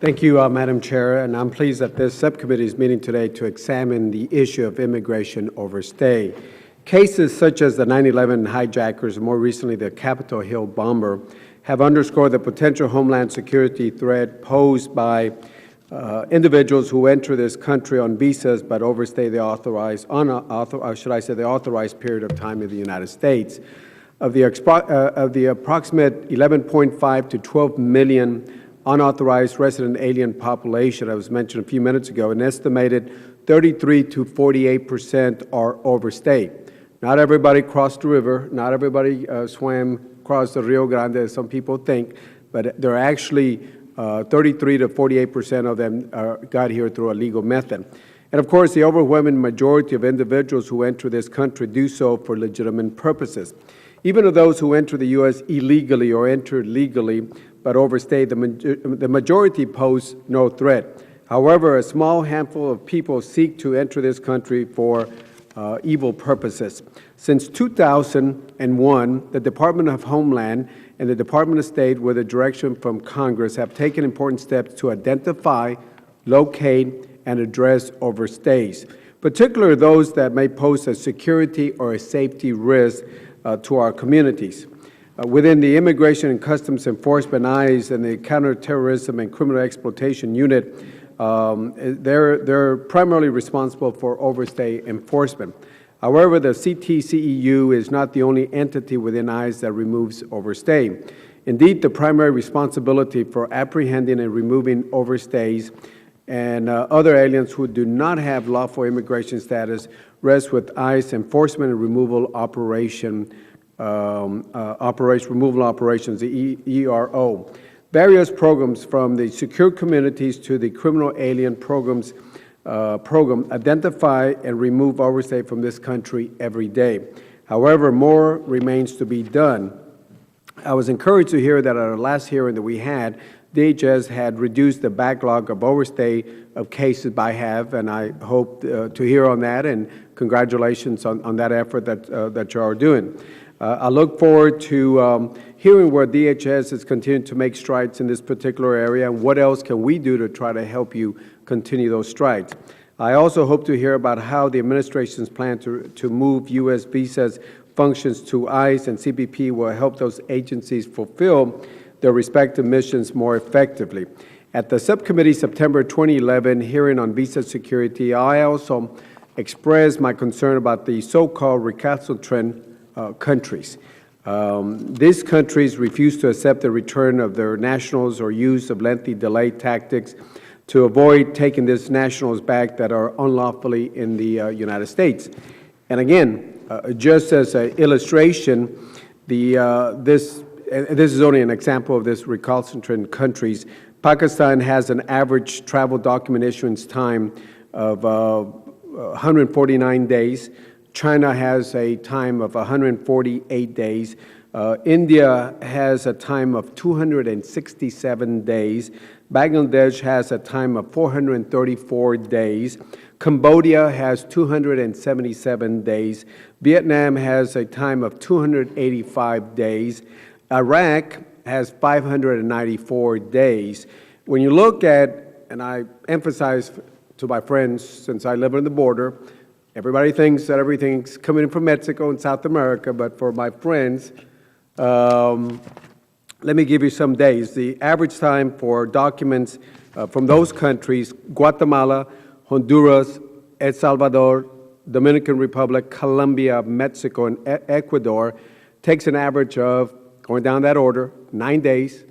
Thank you, Madam Chair, and I'm pleased that this subcommittee is meeting today to examine the issue of immigration overstay. Cases such as the 9/11 hijackers, and more recently the Capitol Hill bomber, have underscored the potential homeland security threat posed by individuals who enter this country on visas but overstay the authorized period of time in the United States. Of the approximate 11.5 to 12 million unauthorized resident alien population that was mentioned a few minutes ago, an estimated 33 to 48% are overstayed. Not everybody crossed the river, not everybody swam across the Rio Grande, as some people think, but there are actually 33 to 48% of them got here through a legal method. And of course, the overwhelming majority of individuals who enter this country do so for legitimate purposes. Even of those who enter the U.S. illegally or enter legally but overstay, the majority pose no threat. However, a small handful of people seek to enter this country for evil purposes. Since 2001, the Department of Homeland and the Department of State, with a direction from Congress, have taken important steps to identify, locate, and address overstays, particularly those that may pose a security or a safety risk to our communities. Within the Immigration and Customs Enforcement, ICE, and the Counterterrorism and Criminal Exploitation Unit, they're primarily responsible for overstay enforcement. However, the CTCEU is not the only entity within ICE that removes overstay. Indeed, the primary responsibility for apprehending and removing overstays and other aliens who do not have lawful immigration status rests with ICE Enforcement and Removal Operations, the ERO. Various programs, from the Secure Communities to the Criminal Alien Programs program, identify and remove overstay from this country every day. However, more remains to be done. I was encouraged to hear that at our last hearing that we had, DHS had reduced the backlog of overstay of cases by half, and I hope to hear on that, and congratulations on that effort that you are doing. I look forward to hearing where DHS is continuing to make strides in this particular area, and what else can we do to try to help you continue those strides. I also hope to hear about how the administration's plan to move U.S. visas functions to ICE and CBP will help those agencies fulfill their respective missions more effectively. At the Subcommittee September 2011 hearing on visa security, I also expressed my concern about the so-called recalcitrant countries. These countries refuse to accept the return of their nationals or use of lengthy delay tactics to avoid taking these nationals back that are unlawfully in the United States. And again, just as an illustration, this is only an example of this recalcitrant countries. Pakistan has an average travel document issuance time of 149 days. China has a time of 148 days. India has a time of 267 days. Bangladesh has a time of 434 days. Cambodia has 277 days. Vietnam has a time of 285 days. Iraq has 594 days. When you look at, and I emphasize to my friends, since I live on the border, everybody thinks that everything's coming in from Mexico and South America, but for my friends, let me give you some days. The average time for documents from those countries, Guatemala, Honduras, El Salvador, Dominican Republic, Colombia, Mexico, and Ecuador, takes an average of, going down that order, 9 days,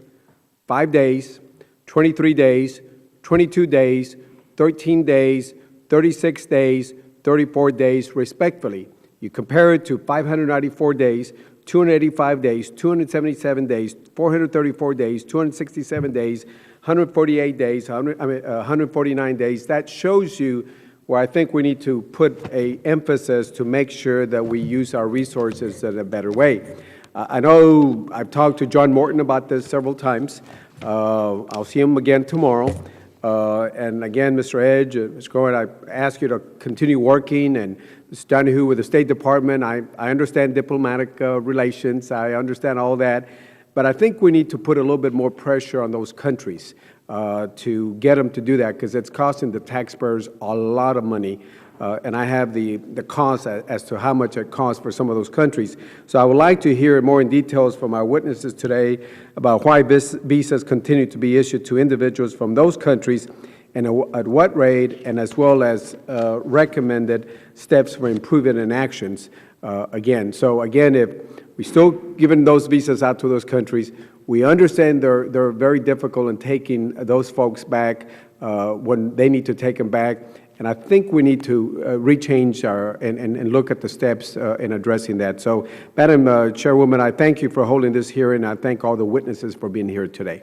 5 days, 23 days, 22 days, 13 days, 36 days, 34 days, respectively. You compare it to 594 days, 285 days, 277 days, 434 days, 267 days, 148 days, 149 days. That shows you where I think we need to put an emphasis to make sure that we use our resources in a better way. I know I've talked to John Morton about this several times. I'll see him again tomorrow. And again, Mr. Edge, Mr. Cohen, I ask you to continue working, and Mr. Donahue with the State Department. I understand diplomatic relations. I understand all that. But I think we need to put a little bit more pressure on those countries. to get them to do that, because it's costing the taxpayers a lot of money. And I have the cost as to how much it costs for some of those countries. So I would like to hear more in details from our witnesses today about why visas continue to be issued to individuals from those countries, and at what rate, and as well as recommended steps for improvement and actions. So again, if we're still giving those visas out to those countries, we understand they're very difficult in taking those folks back when they need to take them back. And I think we need to rechange and look at the steps in addressing that. So, Madam Chairwoman, I thank you for holding this hearing. I thank all the witnesses for being here today.